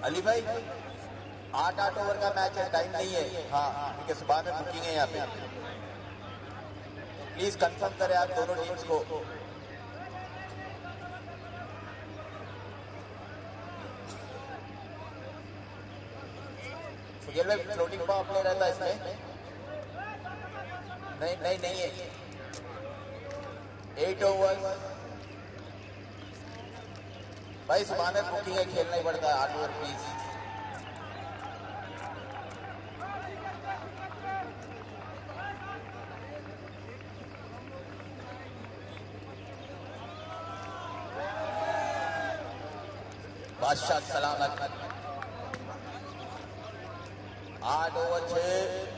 अली भाई 8 ओवर का मैच है, टाइम नहीं है। हाँ, क्योंकि सुबह में बुकिंग है यहाँ पे। प्लीज कंफर्म करें आप दोनों टीम्स को। सुगेल भाई फ्लोटिंग पावर प्ले रहता है इसमें? नहीं है। 8 ओवर भाई, सुबह में बुकिंग है, खेलना ही पड़ता है 8 ओवर प्लीज। बादशाह सलामत। 8 ओवर 6।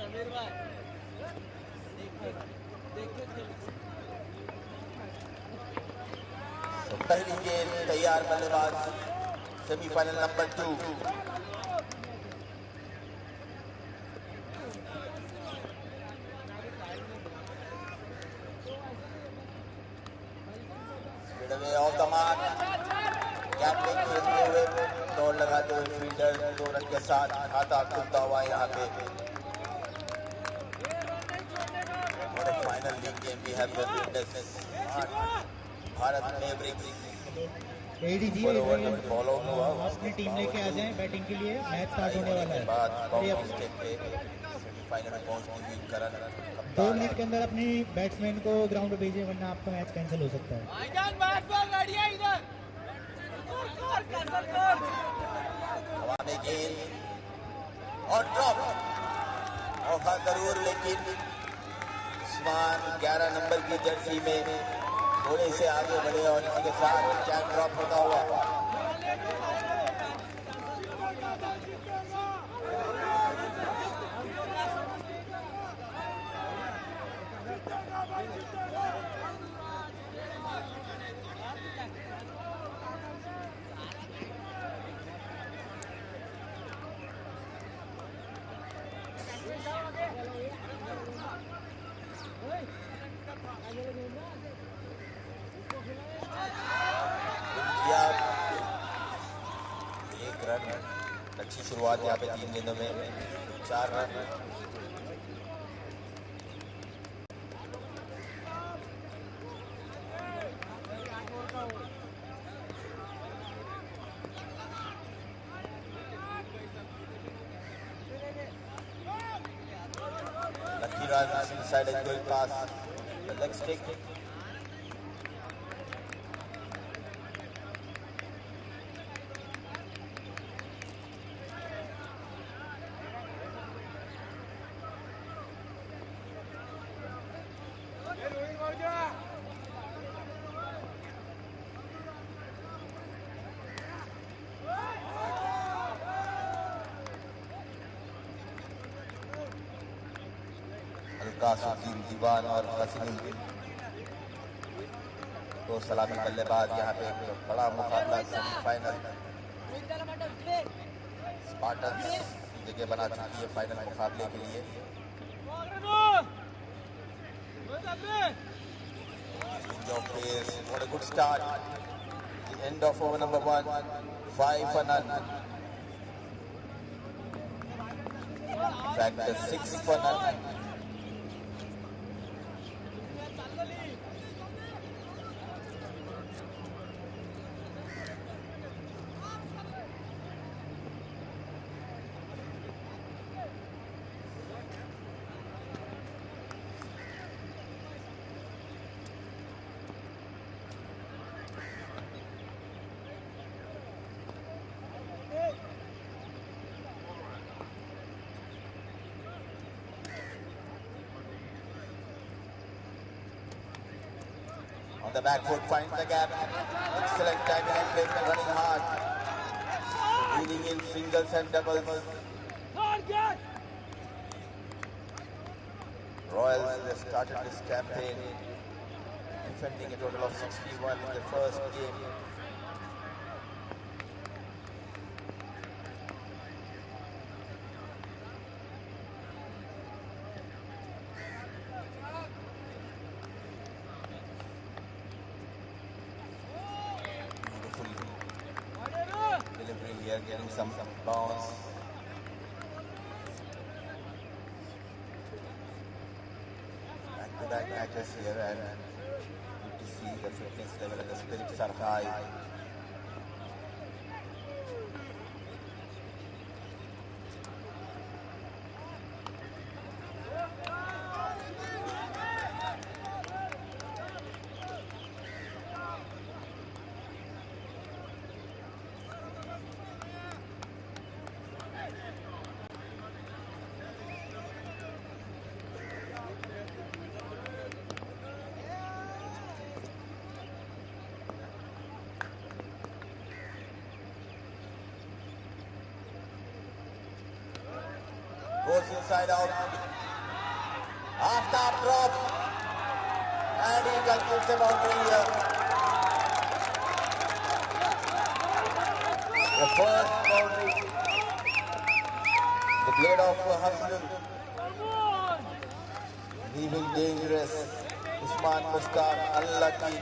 समीर भाई पहली गेंद तैयार बल्लेबाज, semifinal number 2। Of the mark, captain खेलते हुए, दौड़ लगाते हुए फील्डर 2 रन के साथ खाता खुलता हुआ यहाँ पे। फाइनल लीग गेम भी है भारत मेवरिक्स। एडीजी फॉलो हुआ, अपनी टीम लेके आ जाएं बैटिंग के लिए, मैच स्टार्ट होने वाला है। सेमीफाइनल में पहुंचती हुई करण 2 मिनट के अंदर अपनी बैट्समैन को ग्राउंड पे भेजिए, वरना आपका मैच कैंसिल हो सकता है। हवा में गेंद और ड्रॉप, मौका जरूर, लेकिन उस्मान 11 नंबर की जर्सी में थोड़े से आगे बढ़े और इसी के साथ कैच ड्रॉप होता हुआ। एक रन, अच्छी शुरुआत यहाँ पे 3 गेंदों में 4 run. Lucky runs inside a good pass, the leg stick. कासुद्दीन दीवान और हसीनुल तो सलामी बल्लेबाज यहाँ पे एक बड़ा मुकाबला सेमीफाइनल स्पार्टन्स जगह बना चुकी है फाइनल मुकाबले के लिए। Change of pace. What a good start. The end of over number 1. 5 for none. In fact, 6 for none. On the back foot, finds the gap. Excellent timing and placement, running hard. Leading in singles and doubles. Royals, they started this campaign defending a total of 61 in the first game. Delivery here, getting some bounce. Back-to-back matches here, and good to see the fitness level and the spirits are high. Goes inside out. After drop. And he concedes the boundary here. The first boundary. The blade of Hassan. Leaving dangerous. Usman Mushtaq unlucky.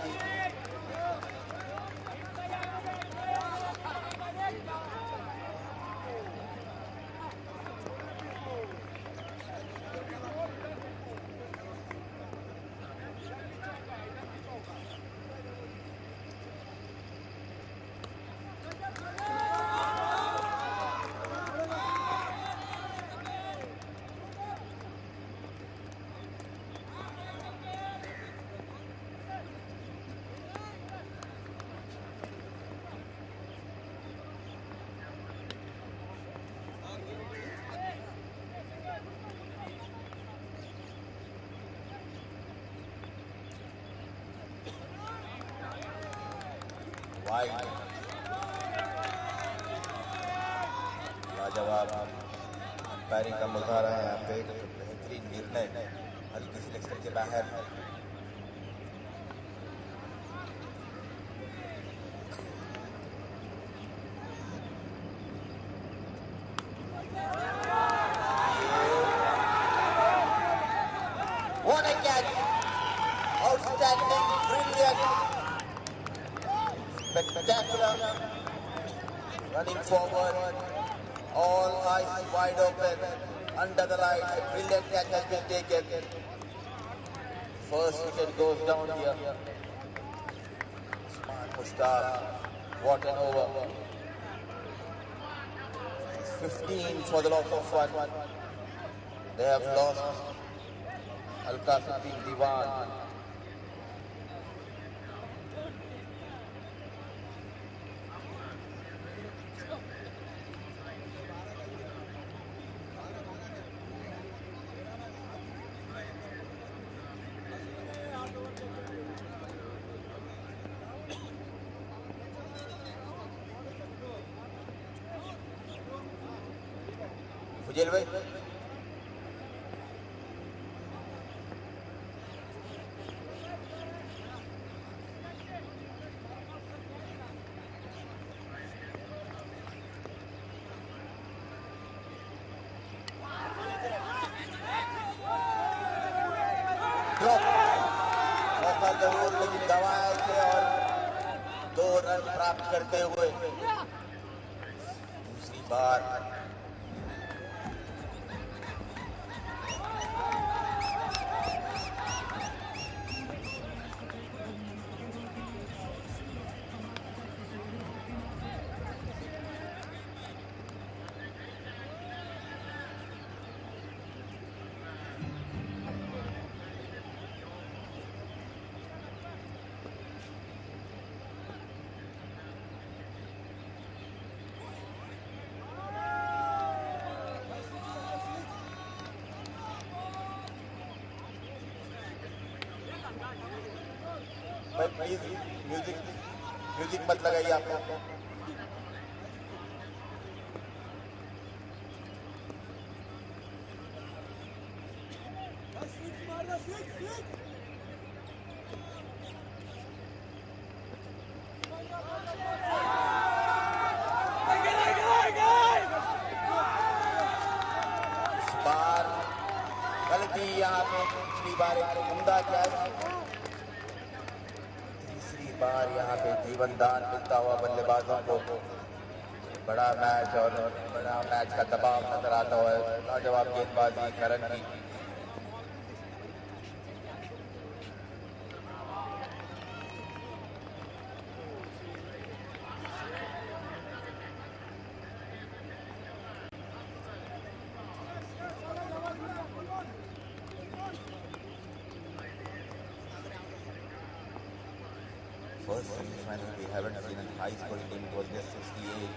Wide. लाजवाब umpiring का मुजाहरा है यहाँ पे, बेहतरीन निर्णय, हल्की selection के बाहर। What a catch! Outstanding, brilliant. Spectacular, running forward, all eyes wide open, under the lights, a brilliant catch has been taken. First wicket goes down here. Usman Mushtaq, what an over. 15 for the loss of 1. They have lost Alkafi Diwan. फुजेल भाई drop, मौका जरूर लेकिन गंवाया इसे और 2 run प्राप्त करते हुए दूसरी बार प्लीज म्यूजिक मत लगाइए आप लोग। इस बार गलती यहाँ पे, पिछली बार एक उम्दा कैच, बार यहाँ पे जीवन दान मिलता हुआ बल्लेबाजों को बड़ा मैच और बड़ा मैच का दबाव नजर आता हुआ है। लाजवाब गेंदबाजी करण की। First semi-final we haven't seen a high-scoring game. It was just 68.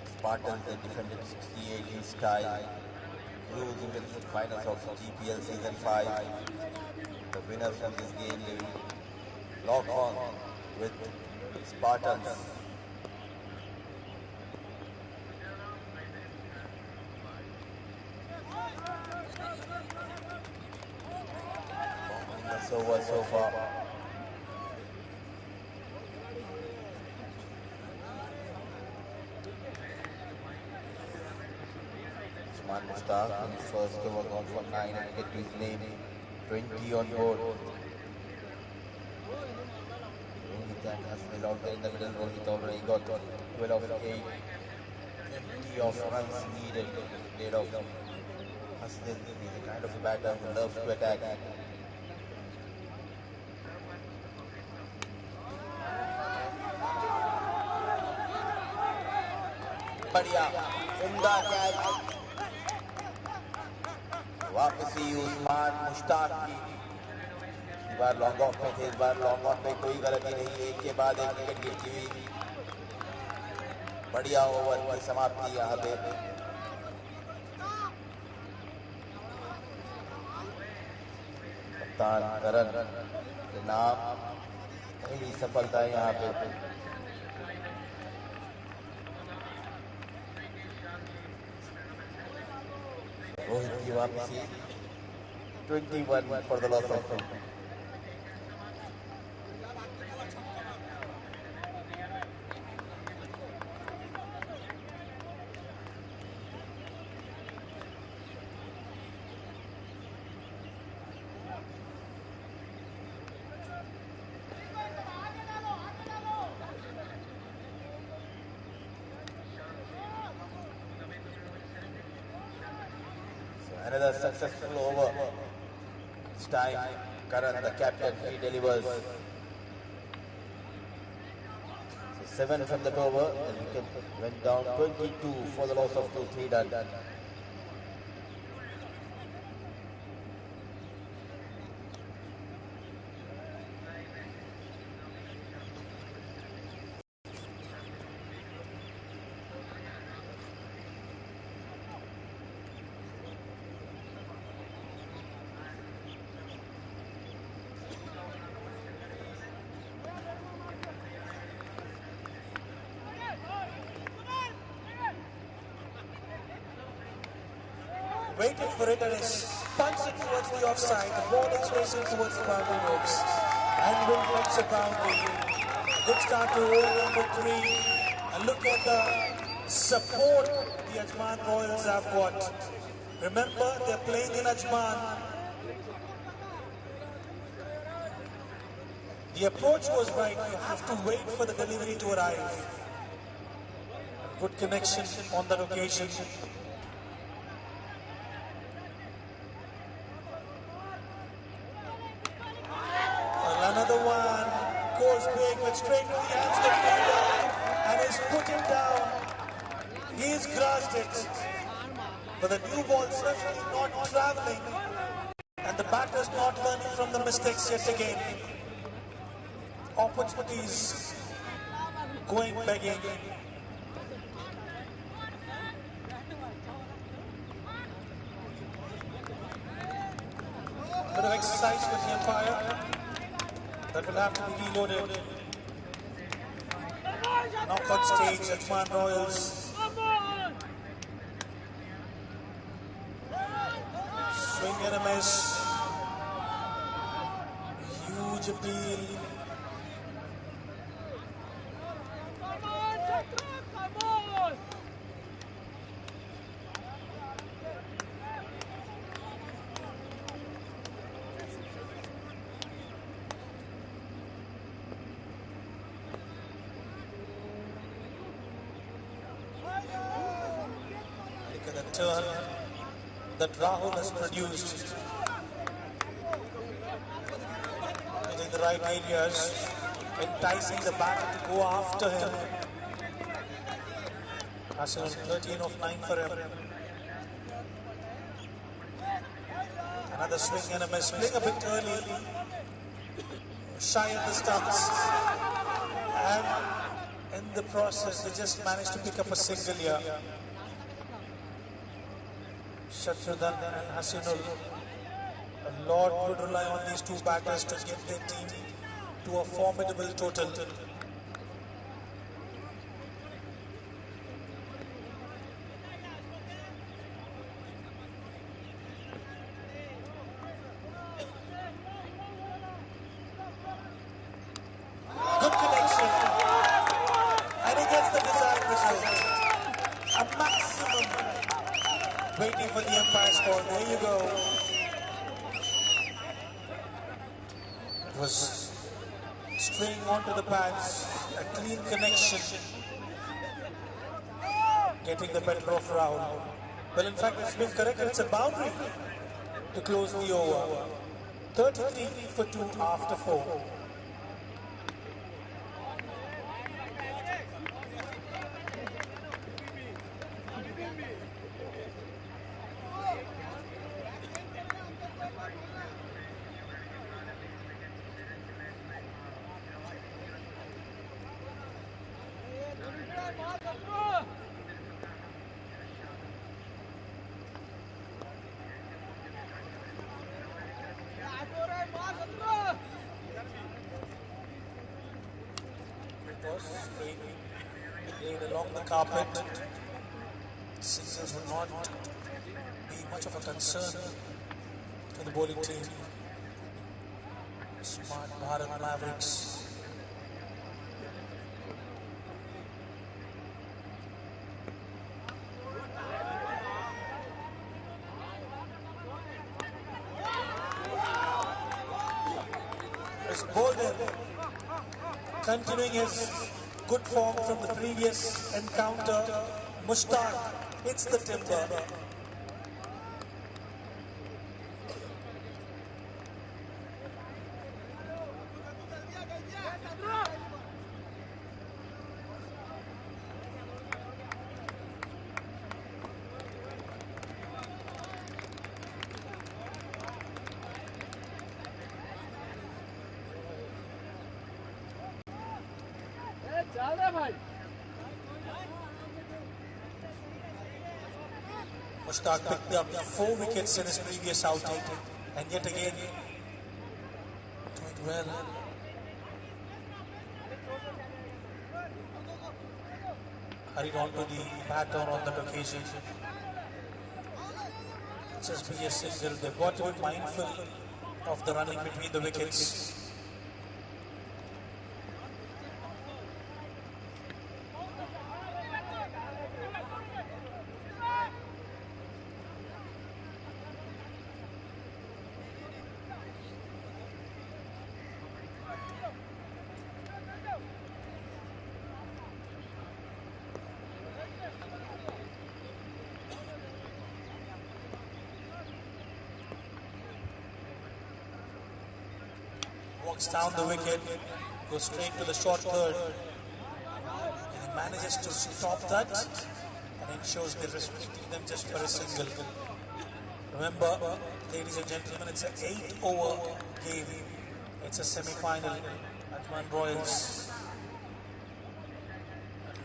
Spartans, they defended 68 in style. Cruise into the finals of GPL Season 5. The winners from this game, they will lock on with Spartans. That's over so far. Mustaq in his first over gone for 9 and get to his name, 20 on board. Rohit and Hasnil out there in the middle. Rohit already got 12 of 8. Plenty of runs needed. Played off Hasnil. He's the kind of a batter who loves to attack. बढ़िया उम्दा catch, वापसी उस्मान मुश्ताक की। इस बार long off में थे, इस बार long off में कोई गलती नहीं, एक के बाद एक विकेट गिरती हुई। बढ़िया ओवर की समाप्ति यहाँ पे। कप्तान करण के नाम पहली सफलता है यहाँ पे। रोहित की वापसी 21 for the loss of 2. Another successful over. This time, Karan, the captain, he delivers. So 7 from that over, and wicket went down 22 for the loss of 2, 3 done. Waited for it and is punching towards the offside. The ball is racing towards the boundary ropes and will punch the boundary. Good start to over number 3. And look at the support the Ajman Royals have got. Remember, they're playing in Ajman. The approach was right. You have to wait for the delivery to arrive. Good connection on that occasion. Well, another one goes big, but straight to the hands of the fielder and is put him down. He's grasped it. But the new ball certainly not traveling. And the batter's not learning from the mistakes yet again. Opportunities going begging. Bit of exercise with the umpire. That will have to be reloaded. Knockout stage, Ajman Royals. Swing and a miss. Huge appeal. Look at the turn that Rahul has produced. In the right areas, enticing the batter to go after him. Hassan 13 of 9 for him. Another swing and a miss. Playing a bit early. Shy of the stumps. And in the process, they just managed to pick up a single here. Shatrughan and Hasanul. A lot would rely on these two batters to get their team to a formidable total. Good connection. And he gets the desired result. A maximum. Waiting for the umpire's call. There you go. It was straying onto the pads. A clean connection. Getting the better of Rahul. Well, in fact, it's been corrected. It's a boundary to close the over. 33 for 2 after 4. Laid along the carpet. Sixers would not be much of a concern to the bowling team. Smart Bharat Mavericks. It's Bolden continuing his good form from the previous encounter. Mushtaq hits the timber. Mushtaq picked up 4 wickets in his previous outing, and yet again doing well. Hurried on to the batter on that occasion. Just be a single. They've got to be mindful of the running between the wickets. walks down the wicket, goes straight to the short third, and he manages to stop that and ensures they're restricting them just for a single. Remember, ladies and gentlemen, it's an 8-over game. It's a semi-final at One Royals.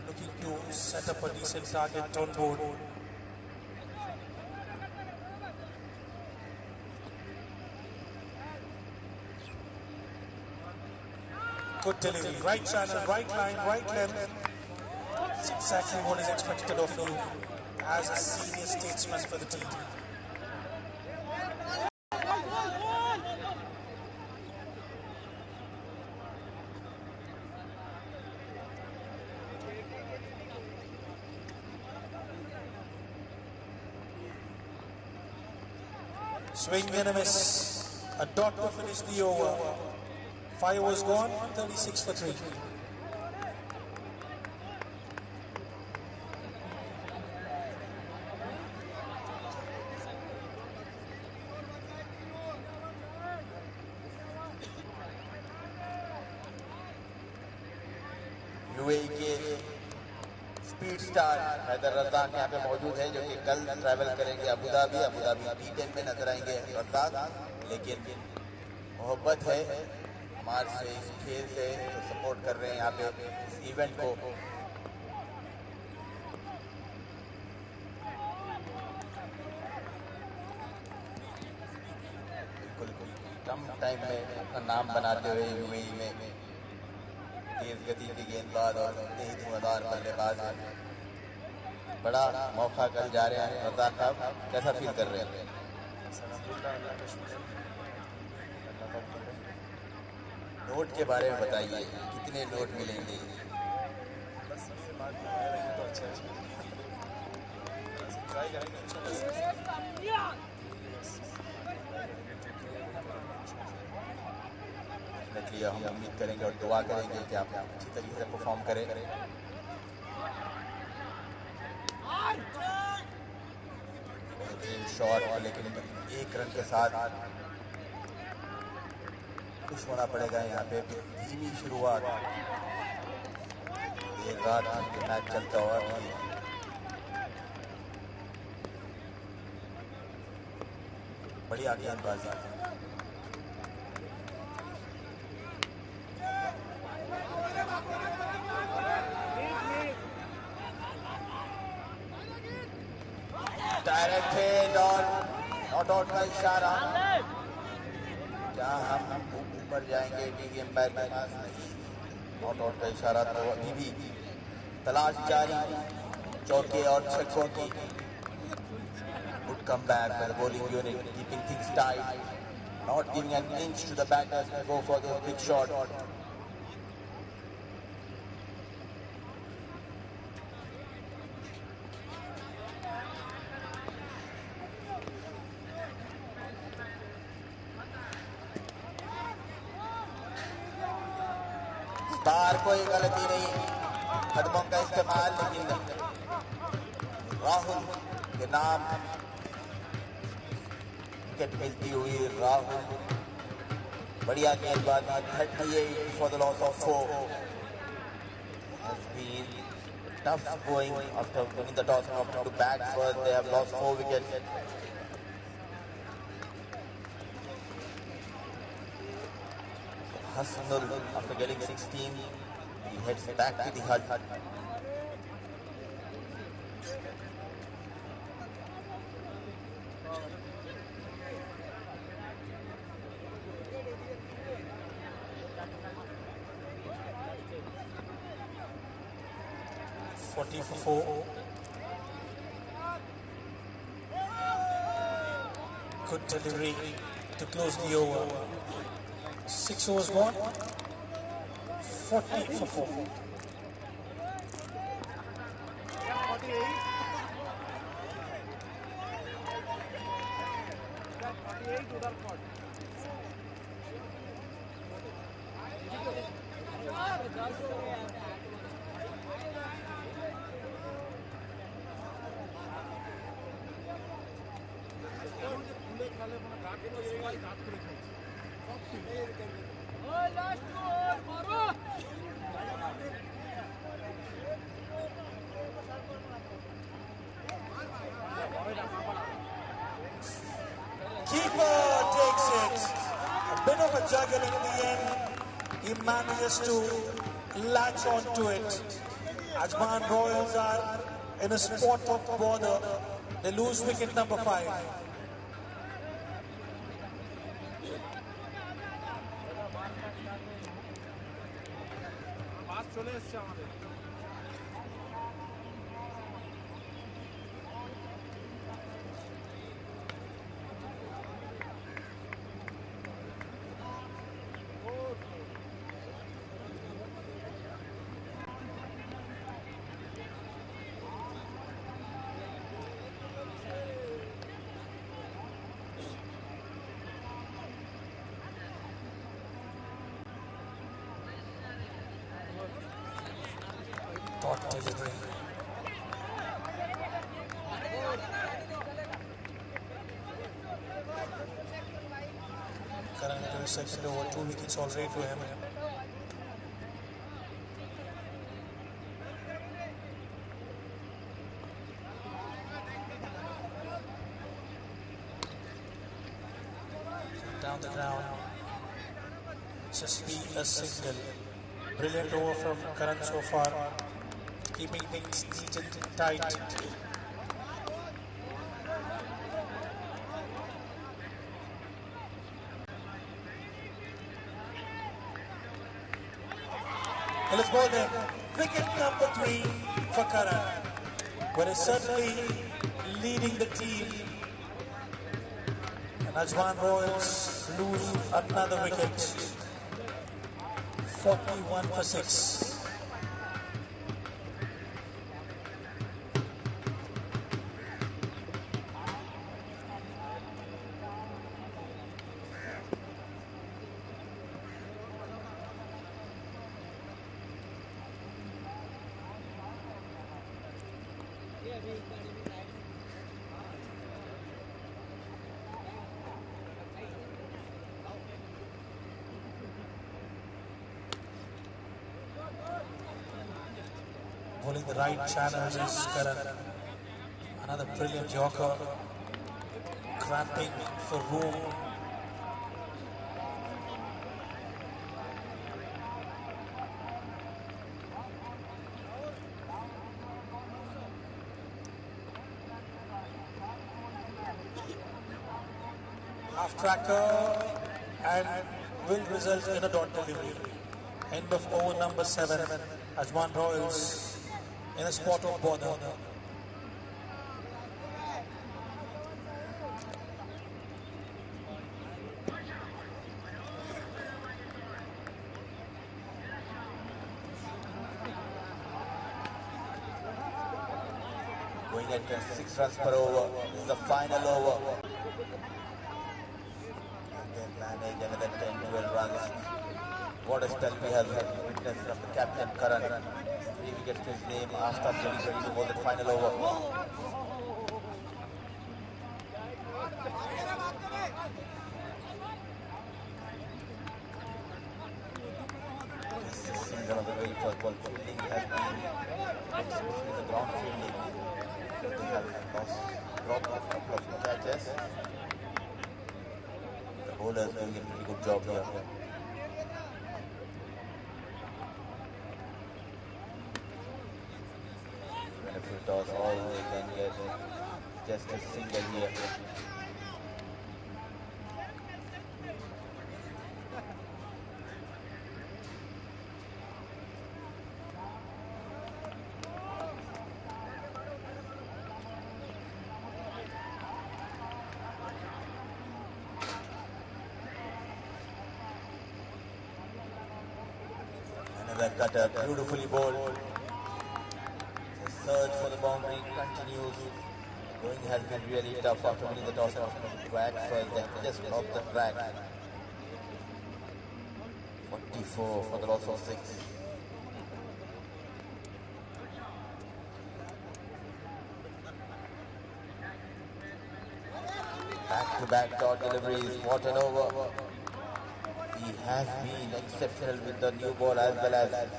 Looking to set up a decent target on board. Good delivery, right channel, right line, right length. It's exactly what is expected of you as a senior statesman for the team. Swing and a miss. A dot to finish the over. 5 overs gone, 36 for 3. UAE के speed star Haider Razzaq यहाँ पे मौजूद है, जो कि कल travel करेंगे Abu Dhabi T10 में नजर आएंगे रज़ाक। लेकिन मोहब्बत है हमारे से, इस खेल से, तो सपोर्ट कर रहे हैं यहाँ पे इस इवेंट को। बिल्कुल कम टाइम में अपना नाम बनाते हुए यूएई में तेज गति की गेंदबाज और तेज धुआंधार बल्लेबाज है। बड़ा मौका कल जा रहे हैं रज़ाक साहब, कैसा फील कर रहे हैं? नोट के बारे में बताइए, कितने नोट मिलेंगे? हम उम्मीद करेंगे और दुआ करेंगे कि आप अच्छी तरीके से परफॉर्म करें। बेहतरीन शॉट, लेकिन 1 रन के साथ खुश होना पड़ेगा यहाँ पे। धीमी शुरुआत, देर रात मैच चलता हुआ बढ़िया गेंदबाजी। डायरेक्ट हिट और नॉट आउट का इशारा। क्या हम ऊपर जाएंगे? टीवी एम्पायर के पास नहीं, नॉट आउट का इशारा। तो अभी भी तलाश जारी चौके और छक्कों की। Good come back by the bowling unit, keeping things tight, not giving an inch to the batters to go for the big shot. बाहर कोई गलती नहीं, कदमों का इस्तेमाल, लेकिन राहुल के नाम विकेट मिलती हुई। राहुल बढ़िया गेंदबाजी, 38 for the loss of 4। Has been tough going after winning the toss and opting to bat first. They have lost 4 wickets. Hasnul, after getting 16, he heads back to the hut. For 4. Good delivery to close the over. 6 overs gone. 40 for 4. of a juggle in the end. He manages to latch onto it. Ajman Royals are in a spot of bother. They lose wicket number 5. Dot delivery. Karan into his second over, 2 wickets already to him. Down the ground. Just be a single. Brilliant over from Karan so far. Keeping things neat and tight. Well, it's more than wicket number 3 for Karan. But he's certainly leading the team. And Ajman Royals lose another wicket. 41 for 6. Bowling the right channels is Karan. Another brilliant Yorker. Cramping for room. Half tracker and will result in a dot delivery. End of over number 7. Ajman Royals in a spot of bother. Going at 6 runs per over. This is the final over. And then manage another 10-12 runs. What a spell we have witnessed from the captain Karan. 3 wickets to his name after 2022 was the final over. This single on the way for ball fielding has been, especially the ground fielding, they have dropped off a couple of catches. The bowler is doing a pretty good job here. If it does all they can get just a single here. Another cutter, beautifully bowled. Search for the boundary continues. Going has been really tough after winning the toss and track first. They just dropped the track. 44 for the loss of 6. Back-to-back dot deliveries. What an over. He has been exceptional with the new ball as well as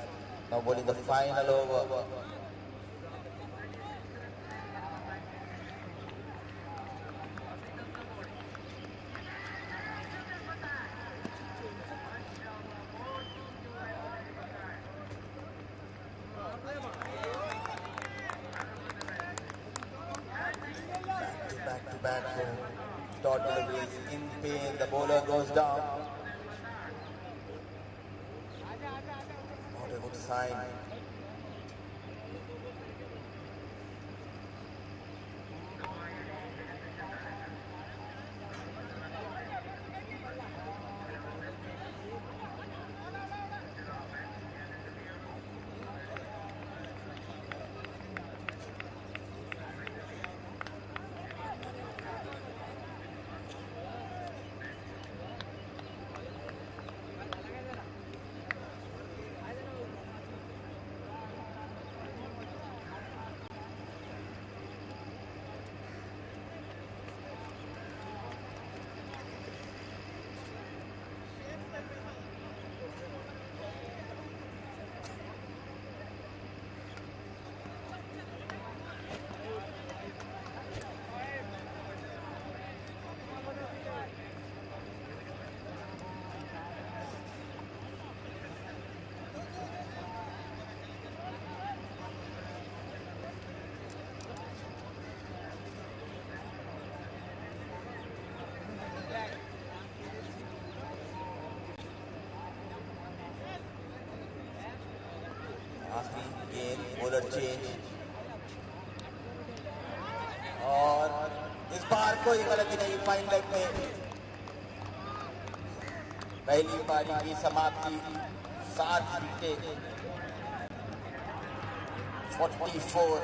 now bowling the final over. Dot delivery is in pain. The bowler goes down. Not a good sign. आखिरी गेंद bowler change और इस बार कोई गलती नहीं। Fine leg में पहली पारी की समाप्ति 7 विकेट 44।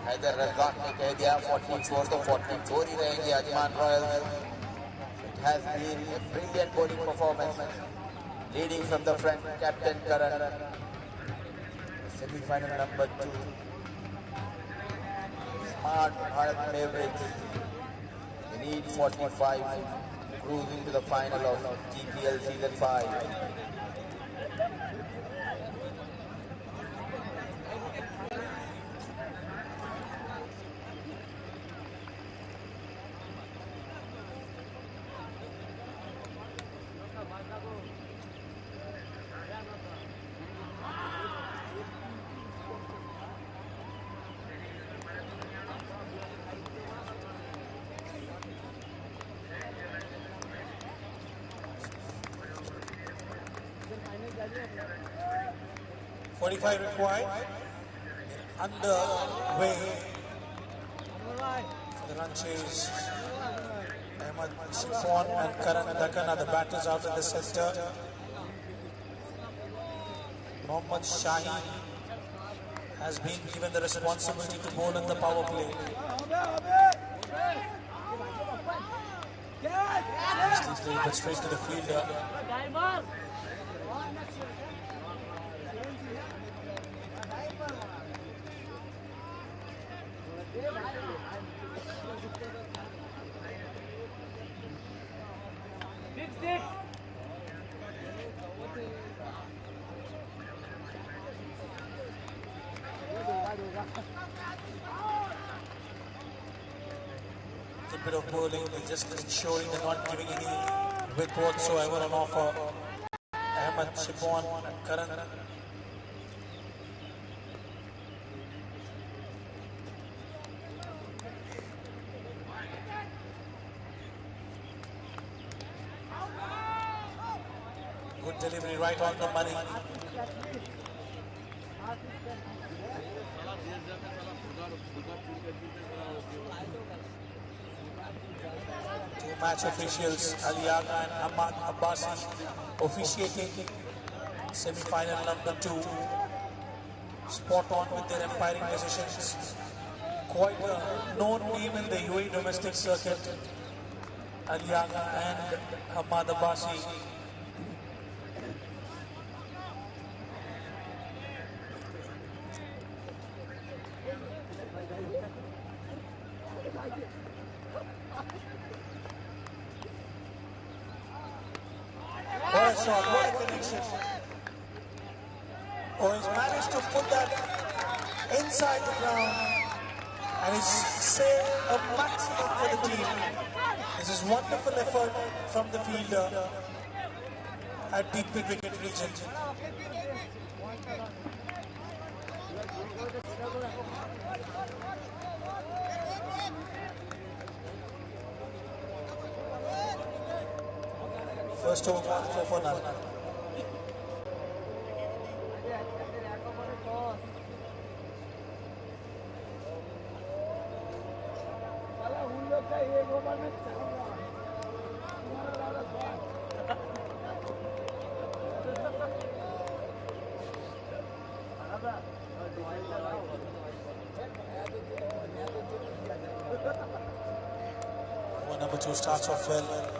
हैदर रज़ाक ने कह दिया 44 तो 44 ही रहेंगे Ajman Royals. It has been a brilliant bowling performance leading from the front captain Karan. Semi-final number 2. Smart Bharat Mavericks. They need 45, cruising to the final of GPL Season 5. .45 required. Underway for the run chase. Ahmed Shifon and Karan Dakkan are the batters out in the center. Mohammad Shaheen has been given the responsibility to bowl in the power play. He's delivered straight to the fielder. A bit of bowling, just ensuring they're not giving any width whatsoever on offer. Ahmed Shifon and Karan. Good delivery, right on the money. Two match officials, Ali Agha and Ahmad Abbasi, officiating semi-final number 2. Spot on with their umpiring decisions. Quite a known name in the UAE domestic circuit. Ali Agha and Ahmad Abbasi. What a shot, what a connection. Oh, he's managed to put that inside the ground and he's saved a maximum for the team. This is wonderful effort from the fielder at deep mid-wicket region. First over gone 4 for none. Number 2 starts off well.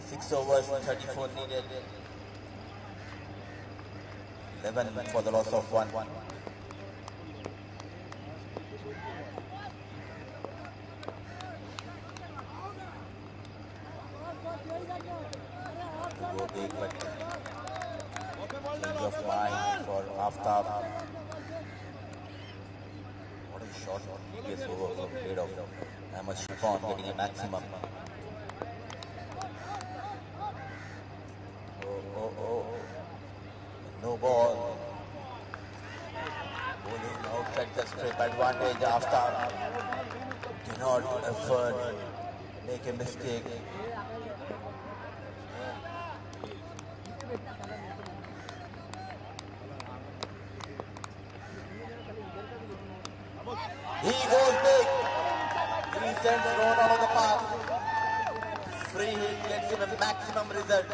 Six overs, 34 needed. 11 for the loss of one. Go big, but change of mind for Aftab. What a shot on previous over from head of Ahmed Shifan, getting a maximum. Oh. Keep advantage Aftab. Cannot afford make a mistake. He goes big. He sends Rohan out of the park. Free hit gets him a maximum result.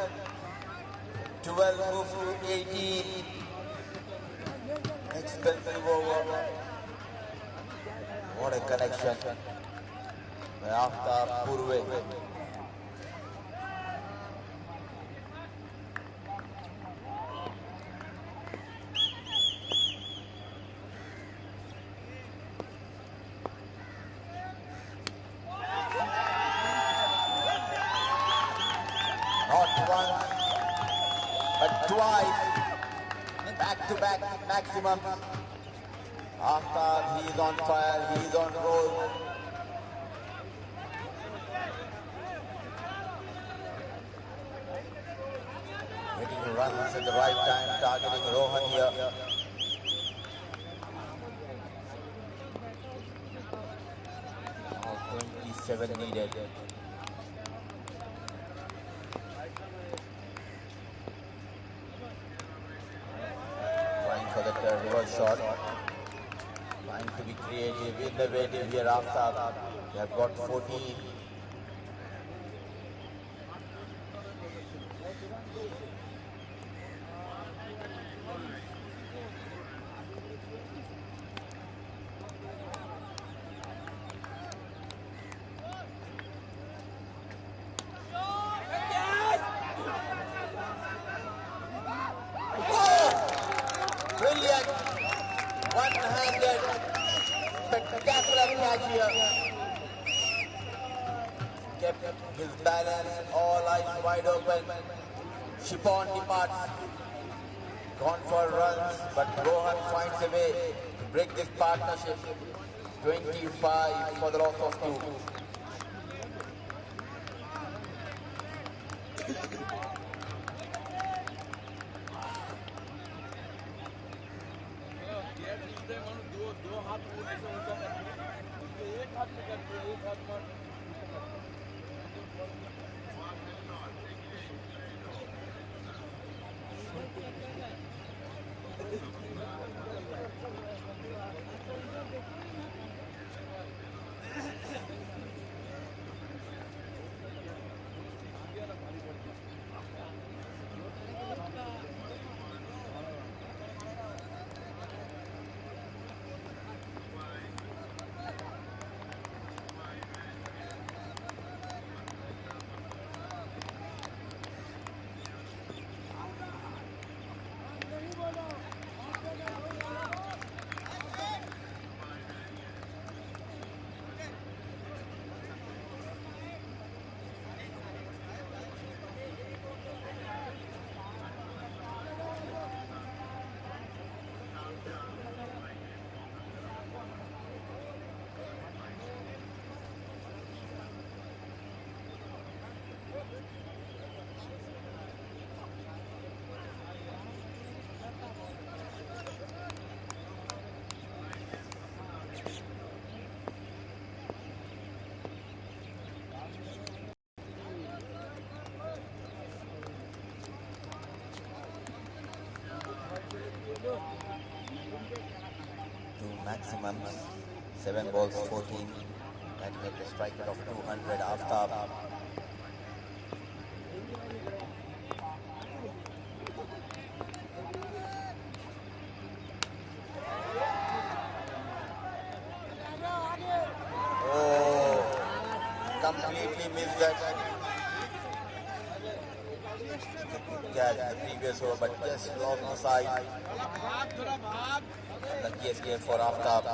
12 moves to 18. Expensive over. What a connection. After Purve. Not once, but twice. Back-to-back maximum. After he is on fire, he is on roll. Hitting runs at the right time, targeting Rohan here. Now 27 needed. For the reverse shot. Trying to be creative, innovative here after. They have got 14. Brilliant, one-handed, spectacular catch here. Kept his balance, all eyes wide open. Shipon departs, gone for runs, but Rohan finds a way to break this partnership. 25 for the loss of 2. Maximums, 7 balls, 14. Batting at the strike rate of 200 Aftab. Oh, completely missed that. Yeah, the previous over, but just off the side. Lucky escape for Aftab.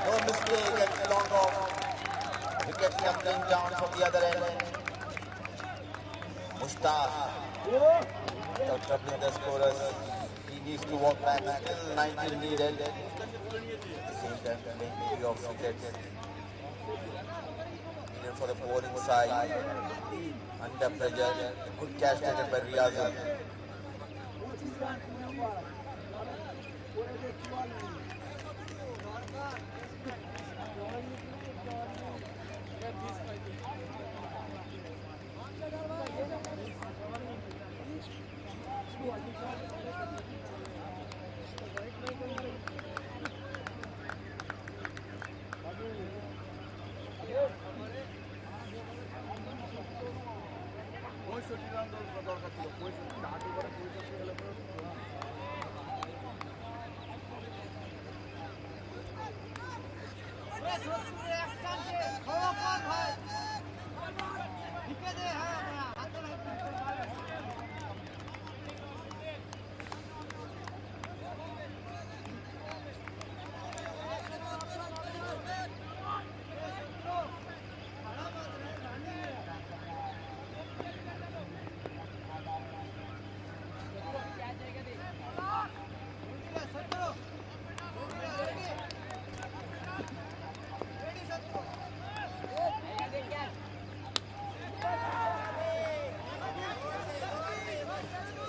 No mistake, it's long off. wicket tumbling down from the other end. Mushtaq, without troubling the scorers, he needs to walk back. Still 19 needed. At the same time, plenty of wickets needed for the bowling side. Under pressure, good catch taken by Riyaz.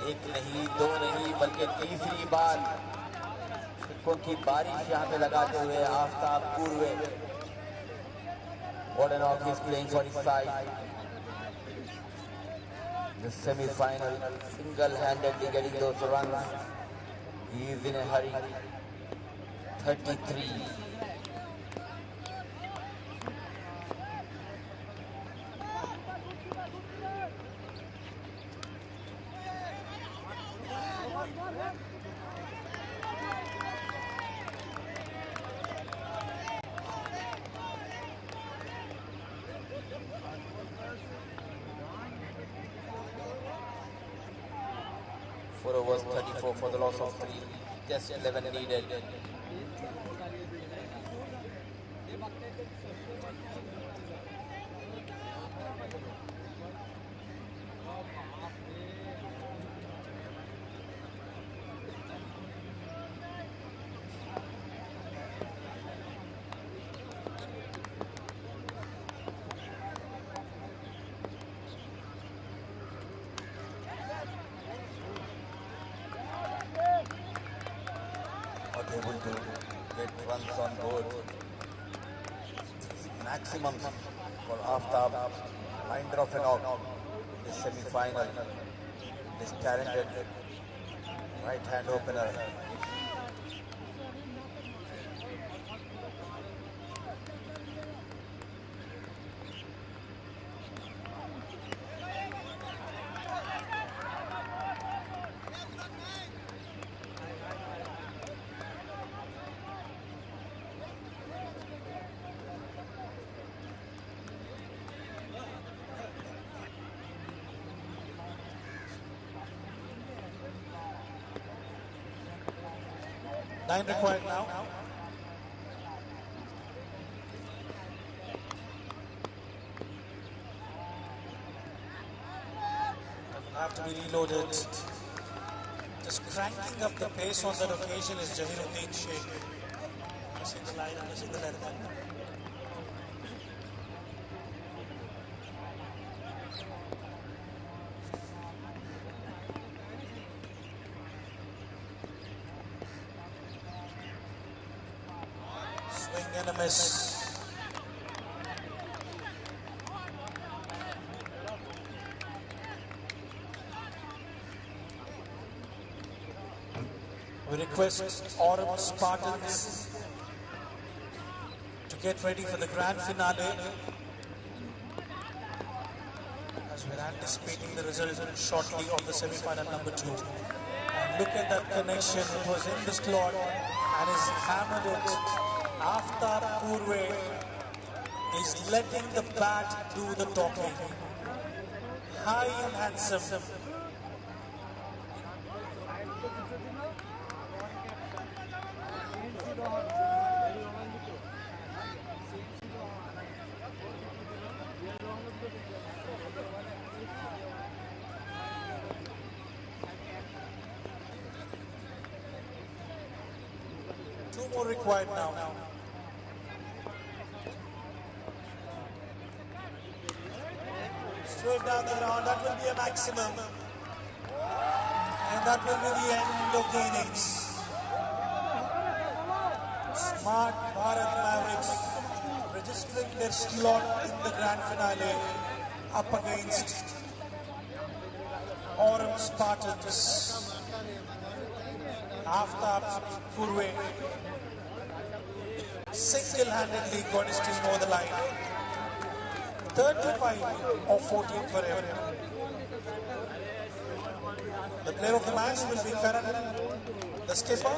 एक नहीं, दो नहीं, बल्कि तीसरी बार सिक्कों की बारिश यहाँ पे लगाते हुए आफ्ताब पूर्वे. What an knock he's playing for his side. The semi-final, single-handedly getting those runs. He is in a hurry. 33. For overs 34 for the loss of 3. Just 11 needed. Able to get runs on board. Maximum for Aftab, minder of an knock in the semi-final. This talented right-hand opener. Nine required now. Have to be reloaded. Just cranking up the pace on that occasion is Jahiruddin Sheikh. Missing the line and missing the letter. Swing and a miss. We request Aurum Spartans to get ready for the grand finale as we're anticipating the result shortly of the semi-final number 2. And look at that connection. It was in the slot and is hammered it. Aftab Purve is letting the bat do the talking. High and handsome. more required now. Straight down the ground, that will be a maximum. And that will be the end of the innings. Smart Bharat Mavericks registering their slot in the grand finale up against Aurum Spartans. Aftab Purve single-handedly got his team over the line. 35 of 14 for him. The player of the match will be Karan, the skipper.